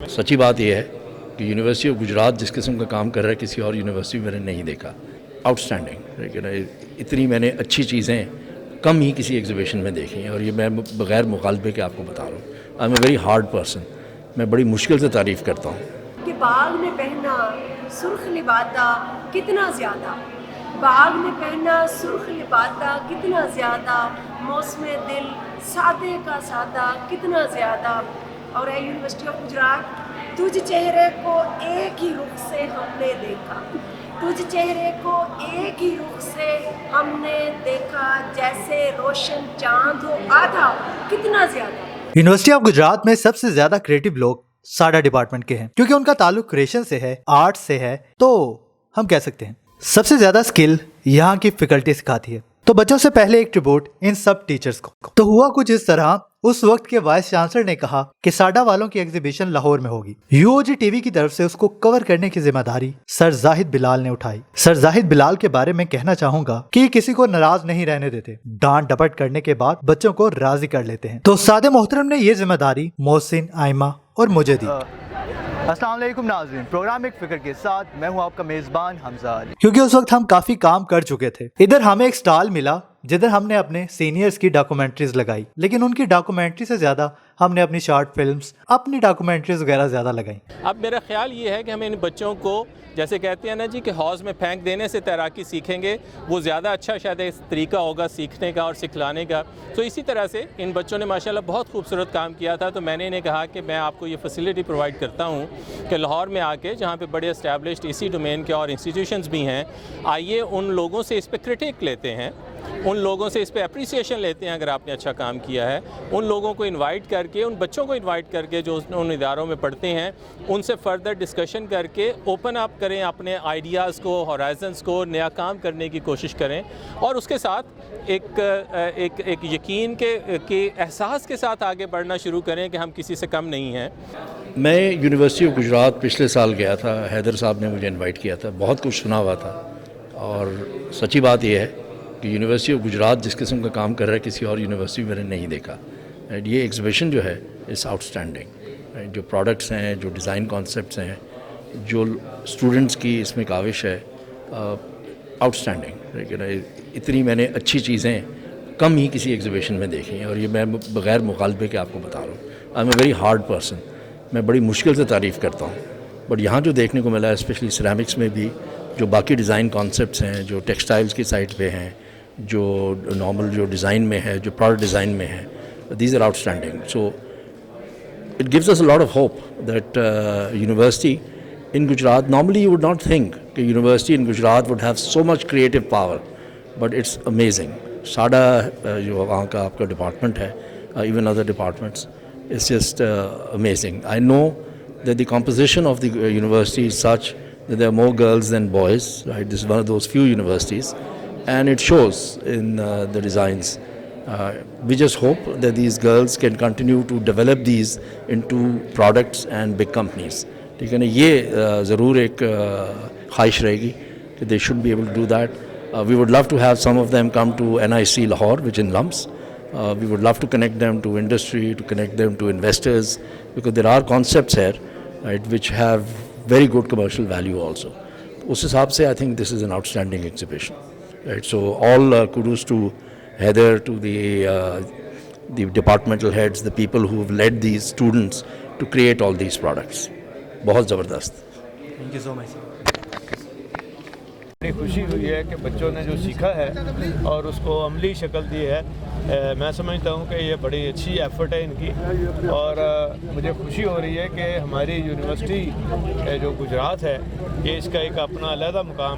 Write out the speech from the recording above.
سچی بات یہ ہے کہ یونیورسٹی آف گجرات جس قسم کا کام کر رہا ہے کسی اور یونیورسٹی میں نے نہیں دیکھا. Out standing. لیکن اتنی میں نے اچھی چیزیں کم ہی کسی ایگزیبیشن میں دیکھی ہیں, اور یہ میں بغیر مغالبے کے آپ کو بتا رہا ہوں. I am a very hard person. میں بڑی مشکل سے تعریف کرتا ہوں. کہ باغ میں پہنا سرخ لبادہ کتنا زیادہ, باغ میں پہنا سرخ لبادہ کتنا زیادہ, موسم دل سادے کا سادہ کتنا زیادہ. اور اے یونیورسٹی آف گجرات, تجھ چہرے کو ایک ہی رخ سے ہم نے دیکھا, تجھ چہرے کو ایک ہی رخ سے ہم نے دیکھا, جیسے روشن چاند ہو آدھا کتنا زیادہ. یونیورسٹی آف گجرات میں سب سے زیادہ کریٹو لوگ ساڈا ڈپارٹمنٹ کے ہیں, کیونکہ ان کا تعلق کریشن سے ہے, آرٹ سے ہے. تو ہم کہہ سکتے ہیں سب سے زیادہ سکل یہاں کی فیکلٹی سکھاتی ہے. تو بچوں سے پہلے ایک ٹریبیوٹ ان سب ٹیچرز کو. تو ہوا کچھ اس طرح, اس وقت کے وائس چانسلر نے کہا کہ ساڈا والوں کی ایگزیبیشن لاہور میں ہوگی. You O G T V کی طرف سے اس کو کور کرنے کی ذمہ داری سر زاہد بلال نے اٹھائی. سر زاہد بلال کے بارے میں کہنا چاہوں گا کہ یہ کسی کو ناراض نہیں رہنے دیتے, ڈانٹ ڈپٹ کرنے کے بعد بچوں کو راضی کر لیتے ہیں. تو سعد محترم نے یہ ذمہ داری محسن, آئمہ اور مجھے دی. السلام علیکم ناظرین, پروگرام ایک فکر کے ساتھ میں ہوں آپ کا میزبان حمزہ علی. کیونکہ اس وقت ہم کافی کام کر چکے تھے. ادھر ہمیں ایک سٹال ملا جدھر ہم نے اپنے سینئرز کی ڈاکومنٹریز لگائی, لیکن ان کی ڈاکومنٹری سے زیادہ ہم نے اپنی شارٹ فلمز, اپنی ڈاکومنٹریز وغیرہ زیادہ لگائیں. اب میرا خیال یہ ہے کہ ہمیں ان بچوں کو جیسے کہتے ہیں نا جی کہ حوض میں پھینک دینے سے تیراکی سیکھیں گے, وہ زیادہ اچھا شاید ایک طریقہ ہوگا سیکھنے کا اور سکھلانے کا. تو اسی طرح سے ان بچوں نے ماشاءاللہ بہت خوبصورت کام کیا تھا. تو میں نے انہیں کہا کہ میں آپ کو یہ فیسلٹی پرووائڈ کرتا ہوں کہ لاہور میں آ کے, جہاں پہ بڑے اسٹیبلشڈ اسی ڈومین کے اور انسٹیٹیوشنز بھی ہیں, آئیے ان لوگوں سے اس پہ کرٹک لیتے ہیں, ان لوگوں سے اس پہ اپریسیشن لیتے ہیں اگر آپ نے اچھا کام کیا ہے. ان لوگوں کو انوائٹ کر کے, ان بچوں کو انوائٹ کر کے جو ان اداروں میں پڑھتے ہیں, ان سے فردر ڈسکشن کر کے اوپن اپ کریں اپنے آئیڈیاز کو, ہورائزنز کو, نیا کام کرنے کی کوشش کریں, اور اس کے ساتھ ایک یقین کے احساس کے ساتھ آگے بڑھنا شروع کریں کہ ہم کسی سے کم نہیں ہیں. میں یونیورسٹی آف گجرات پچھلے سال گیا تھا. حیدر صاحب نے مجھے انوائٹ کیا تھا. بہت کچھ سنا ہوا تھا, اور سچی بات یہ ہے کہ یونیورسٹی آف گجرات جس قسم کا کام کر رہا ہے کسی اور یونیورسٹی میں نے نہیں دیکھا. یہ ایگزیبیشن جو ہے اس آؤٹ اسٹینڈنگ, جو پروڈکٹس ہیں, جو ڈیزائن کانسیپٹس ہیں, جو اسٹوڈنٹس کی اس میں کاوش ہے, آؤٹ اسٹینڈنگ. لیکن اتنی میں نے اچھی چیزیں کم ہی کسی ایگزیبیشن میں دیکھی ہیں, اور یہ میں بغیر مغالبے کے آپ کو بتا رہا ہوں. I am a very hard person. میں بڑی مشکل سے تعریف کرتا ہوں, بٹ یہاں جو دیکھنے کو ملا ہے اسپیشلی سیرامکس میں بھی, جو باقی ڈیزائن کانسیپٹس ہیں, جو ٹیکسٹائلز کی سائٹ پہ ہیں, جو نارمل جو ڈیزائن میں ہے, جو پروڈکٹ ڈیزائن میں ہے, these are outstanding. So it gives us a lot of hope that university in Gujarat, normally you would not think کہ university in Gujarat would have so much creative power, but it's amazing. SADA جو وہاں کا آپ کا department ہے, even other departments, it's just amazing. I know that the composition of the university is such that there are more girls than boys, right? This is one of those few universities, and it shows in the designs. We just hope that these girls can continue to develop these into products and big companies. ٹھیک ہے نا, یہ ضرور ایک خواہش رہے گی کہ they should be able to do that. We would love to have some of them come to NIC Lahore which in LUMS. We would love to connect them to industry, to connect them to investors, because there are concepts here right which have very good commercial value also. اس حساب سے I think this is an outstanding exhibition, right. So all kudos to Heather, to the departmental heads, the people who have led these students to create all these products. بہت زبردست. Thank you so مچ. بڑی خوشی ہوئی ہے کہ بچوں نے جو سیکھا ہے اور اس کو عملی شکل دی ہے. میں سمجھتا ہوں کہ یہ بڑی اچھی ایفرٹ ہے ان کی, اور مجھے خوشی ہو رہی ہے کہ ہماری یونیورسٹی جو گجرات ہے, یہ اس کا ایک اپنا علیحدہ مقام